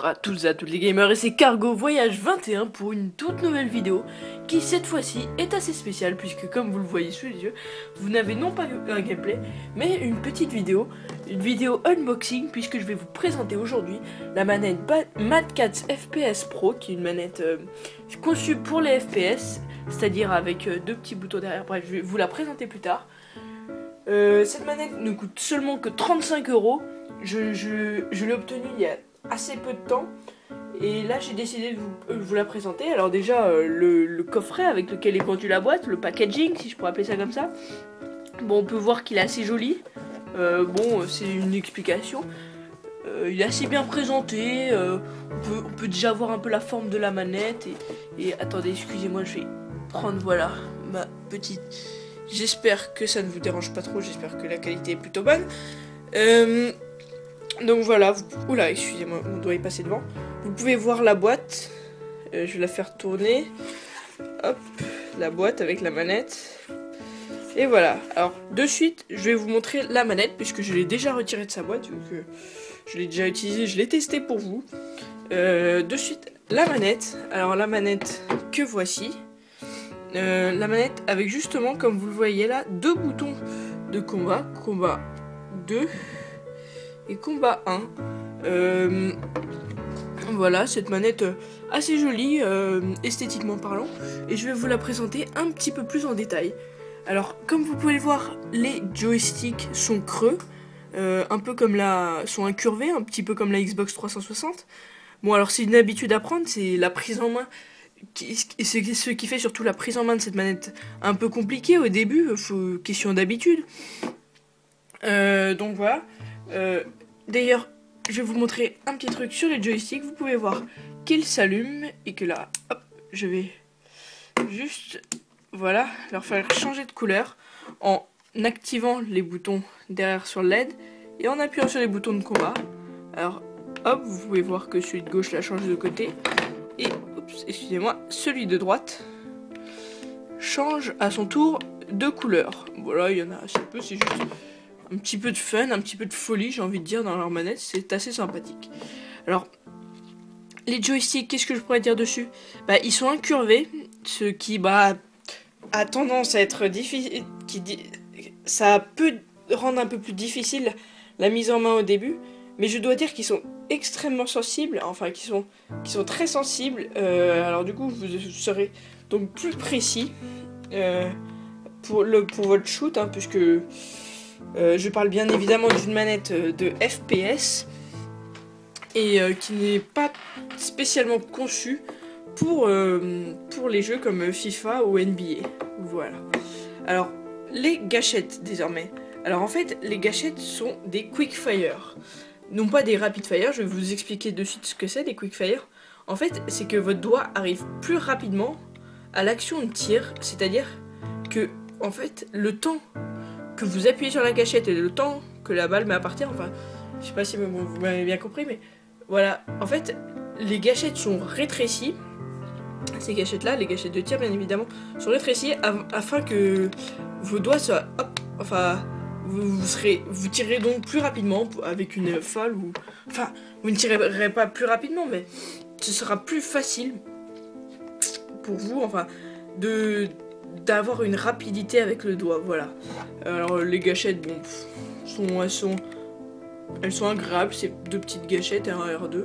Bonjour à toutes et à toutes les gamers, et c'est Cargo Voyage 21 pour une toute nouvelle vidéo qui cette fois-ci est assez spéciale puisque comme vous le voyez sous les yeux, vous n'avez non pas un gameplay mais une petite vidéo, unboxing, puisque je vais vous présenter aujourd'hui la manette Mad Catz FPS Pro, qui est une manette conçue pour les FPS, c'est-à-dire avec deux petits boutons derrière. Bref, je vais vous la présenter plus tard. Cette manette ne coûte seulement que 35 €. Je l'ai obtenue il y a assez peu de temps et là j'ai décidé de vous la présenter. Alors déjà le coffret avec lequel est vendue la boîte, le packaging si je pourrais appeler ça comme ça, bon, on peut voir qu'il est assez joli. Bon, c'est une explication. Il est assez bien présenté. On peut déjà voir un peu la forme de la manette et attendez, excusez-moi, je vais prendre, voilà, ma petite. J'espère que ça ne vous dérange pas trop, j'espère que la qualité est plutôt bonne. Donc voilà, oula, excusez-moi, mon doigt est passé devant. Vous pouvez voir la boîte, je vais la faire tourner. Hop, la boîte avec la manette. Et voilà, alors de suite, je vais vous montrer la manette, puisque je l'ai déjà retirée de sa boîte, donc je l'ai déjà utilisée, je l'ai testée pour vous. De suite, la manette. Alors la manette que voici. La manette avec justement, comme vous le voyez là, deux boutons de combat, combat 2 et combat 1. Voilà, cette manette assez jolie, esthétiquement parlant, et je vais vous la présenter un petit peu plus en détail. Alors, comme vous pouvez le voir, les joysticks sont creux, un peu comme sont incurvés, un petit peu comme la Xbox 360. Bon, alors c'est une habitude à prendre, c'est la prise en main. C'est ce qui fait surtout la prise en main de cette manette un peu compliquée au début, question d'habitude. Donc voilà. D'ailleurs, je vais vous montrer un petit truc sur les joysticks. Vous pouvez voir qu'ils s'allument et que là, hop, je vais juste, voilà, leur faire changer de couleur en activant les boutons derrière sur le LED et en appuyant sur les boutons de combat. Alors, hop, vous pouvez voir que celui de gauche la change de côté et, oups, excusez-moi, celui de droite change à son tour de couleur. Voilà, il y en a assez peu, c'est juste un petit peu de fun, un petit peu de folie, j'ai envie de dire, dans leur manette, c'est assez sympathique. Alors, les joysticks, qu'est-ce que je pourrais dire dessus? Bah, ils sont incurvés, ce qui, a tendance à être difficile, ça peut rendre un peu plus difficile la mise en main au début, mais je dois dire qu'ils sont extrêmement sensibles, enfin, qui sont très sensibles, alors du coup, vous serez donc plus précis pour votre shoot, hein, puisque je parle bien évidemment d'une manette de FPS et qui n'est pas spécialement conçue pour les jeux comme FIFA ou NBA. Voilà. Alors, les gâchettes désormais. Alors en fait, les gâchettes sont des quick fire. Non pas des rapid fire, je vais vous expliquer de suite ce que c'est des quick fire. En fait, c'est que votre doigt arrive plus rapidement à l'action de tir, c'est-à-dire que en fait, le temps que vous appuyez sur la gâchette et le temps que la balle met à partir, enfin, je sais pas si vous m'avez bien compris, mais voilà, en fait, les gâchettes sont rétrécies, ces gâchettes-là, les gâchettes de tir bien évidemment, sont rétrécies afin que vos doigts soient, hop, enfin, vous tirez donc plus rapidement avec une folle ou, enfin, vous ne tirerez pas plus rapidement, mais ce sera plus facile pour vous, enfin, d'avoir une rapidité avec le doigt, voilà. Alors les gâchettes, bon, elles sont agréables, c'est deux petites gâchettes, R1, R2.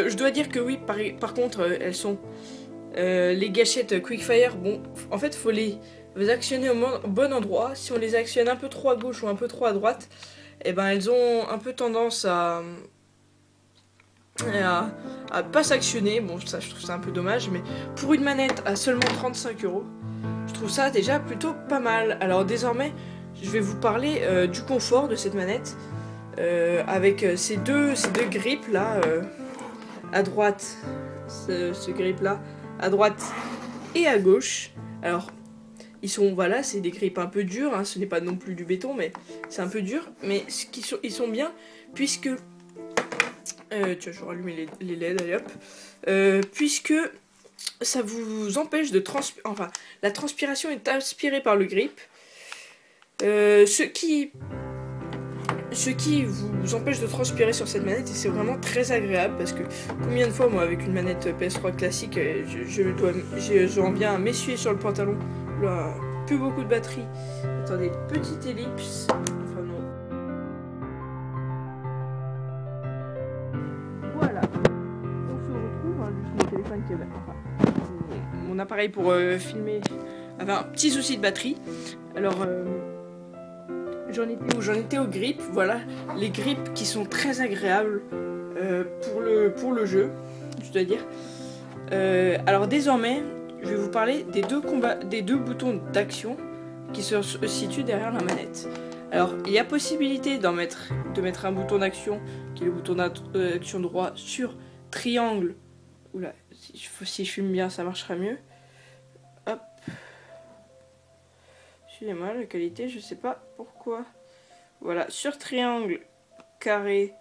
Je dois dire que oui, par contre, elles sont les gâchettes Quickfire, bon, en fait, faut les actionner au bon endroit. Si on les actionne un peu trop à gauche ou un peu trop à droite, et ben elles ont un peu tendance à pas s'actionner. Bon, ça, je trouve ça un peu dommage, mais pour une manette à seulement 35 €, je trouve ça déjà plutôt pas mal. Alors désormais, je vais vous parler du confort de cette manette avec ces deux grips là à droite, ce grip là à droite et à gauche. Alors ils sont, voilà, c'est des grips un peu durs, hein, ce n'est pas non plus du béton, mais c'est un peu dur, mais ils sont bien puisque tiens, je vais rallumer les LED, allez hop, puisque ça vous empêche de transpirer, enfin, la transpiration est aspirée par le grip, ce qui ce qui vous empêche de transpirer sur cette manette, et c'est vraiment très agréable parce que combien de fois moi avec une manette PS3 classique j'en viens à m'essuyer sur le pantalon. Là, plus beaucoup de batterie. Attendez, petite ellipse. Enfin non. Voilà. On se retrouve, hein, juste mon téléphone qui est mon appareil pour filmer avait un petit souci de batterie. Alors j'en étais aux grippes. Voilà, les grippes qui sont très agréables pour le jeu, je dois dire. Alors désormais, je vais vous parler des deux boutons d'action qui se situent derrière la manette. Alors, il y a possibilité de mettre un bouton d'action, qui est le bouton d'action droit, sur triangle. Oula, si je filme bien, ça marchera mieux. Hop. Excusez-moi, la qualité, je sais pas pourquoi. Voilà, sur triangle, carré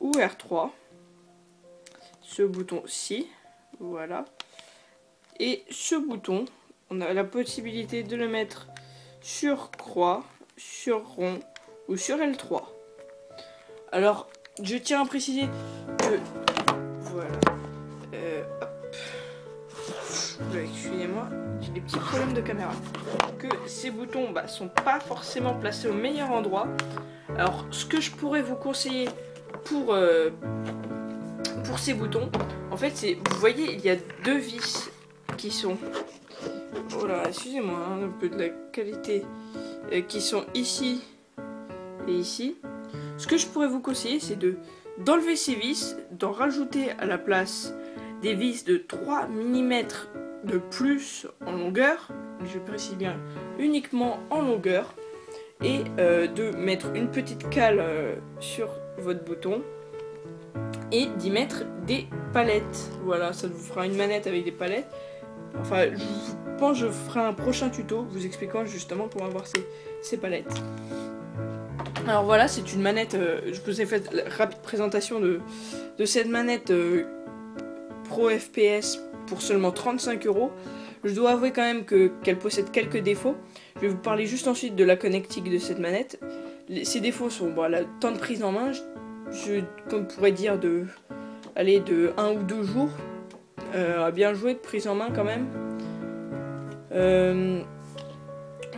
ou R3. Ce bouton-ci, voilà. Et ce bouton, on a la possibilité de le mettre sur croix, sur rond ou sur L3. Alors, je tiens à préciser que... Voilà. Hop. Excusez-moi, j'ai des petits problèmes de caméra. Que ces boutons sont pas forcément placés au meilleur endroit. Alors, ce que je pourrais vous conseiller pour ces boutons, en fait, c'est... Vous voyez, il y a deux vis qui sont... Oh là, excusez-moi, un peu de la qualité. Qui sont ici et ici. Ce que je pourrais vous conseiller, c'est d'enlever ces vis, d'en rajouter à la place des vis de 3 mm de plus en longueur. Je précise bien uniquement en longueur. Et de mettre une petite cale sur votre bouton. Et d'y mettre des palettes. Voilà, ça vous fera une manette avec des palettes. Enfin, je pense que je ferai un prochain tuto vous expliquant justement comment avoir ces palettes. Alors voilà, c'est une manette, je vous ai fait la rapide présentation de cette manette Pro FPS pour seulement 35 €. Je dois avouer quand même qu'elle possède quelques défauts. Je vais vous parler juste ensuite de la connectique de cette manette. Ces défauts sont le temps de prise en main, comme on pourrait dire de 1 ou 2 jours. À bien jouer de prise en main quand même.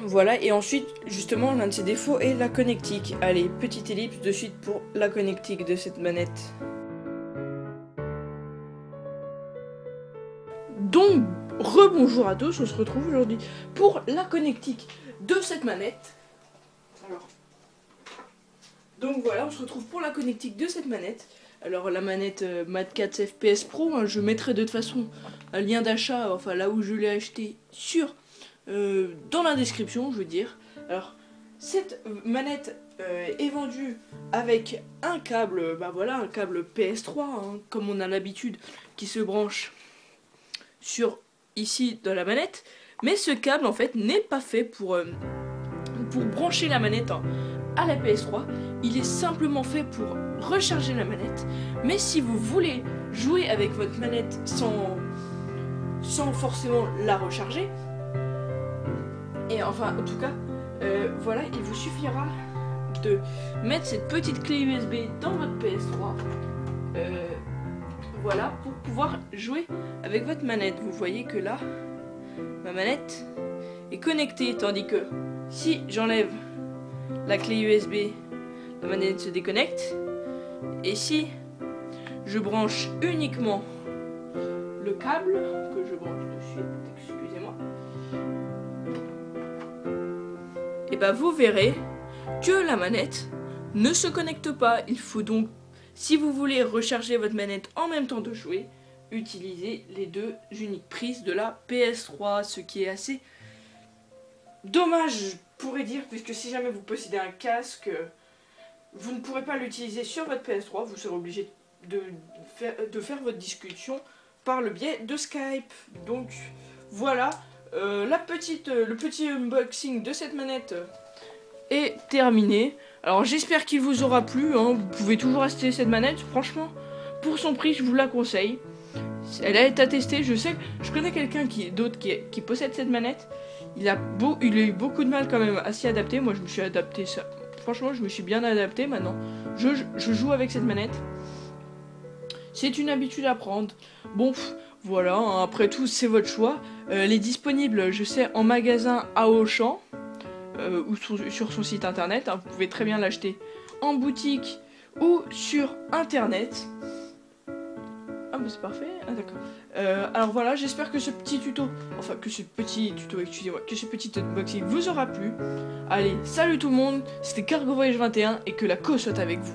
Voilà, et ensuite justement l'un de ses défauts est la connectique. Allez, petite ellipse de suite pour la connectique de cette manette. Donc rebonjour à tous, on se retrouve aujourd'hui pour la connectique de cette manette. Alors, donc voilà, on se retrouve pour la connectique de cette manette. Alors la manette Mad 4 FPS Pro, hein, je mettrai de toute façon un lien d'achat, enfin là où je l'ai acheté dans la description, je veux dire. Alors cette manette est vendue avec un câble, un câble PS3, hein, comme on a l'habitude, qui se branche sur ici dans la manette. Mais ce câble en fait n'est pas fait pour brancher la manette à la PS3. Il est simplement fait pour recharger la manette. Mais si vous voulez jouer avec votre manette sans forcément la recharger, et enfin en tout cas voilà, il vous suffira de mettre cette petite clé USB dans votre PS3 voilà, pour pouvoir jouer avec votre manette. Vous voyez que là ma manette est connectée, tandis que si j'enlève la clé USB, la manette se déconnecte. Et si je branche uniquement le câble que je branche de suite, excusez-moi, et vous verrez que la manette ne se connecte pas. Il faut donc, si vous voulez recharger votre manette en même temps de jouer, utiliser les deux uniques prises de la PS3, ce qui est assez dommage, je pourrais dire, puisque si jamais vous possédez un casque, vous ne pourrez pas l'utiliser sur votre PS3, vous serez obligé de faire votre discussion par le biais de Skype. Donc voilà, le petit unboxing de cette manette est terminé. Alors j'espère qu'il vous aura plu, hein. Vous pouvez toujours acheter cette manette, franchement, pour son prix, je vous la conseille. Elle a été à tester, je connais quelqu'un qui possède cette manette. Il a eu beaucoup de mal quand même à s'y adapter. Moi je me suis adapté franchement, je me suis bien adapté maintenant. Je joue avec cette manette. C'est une habitude à prendre. Bon, voilà, hein, après tout, c'est votre choix. Elle est disponible, je sais, en magasin à Auchan. Ou sur son site internet. Hein, vous pouvez très bien l'acheter en boutique ou sur internet. Ah mais c'est parfait, ah d'accord. Alors voilà, j'espère que ce petit tuto, excusez-moi, que ce petit unboxing vous aura plu. Allez, salut tout le monde, c'était Cargo Voyage 21 et que la co soit avec vous.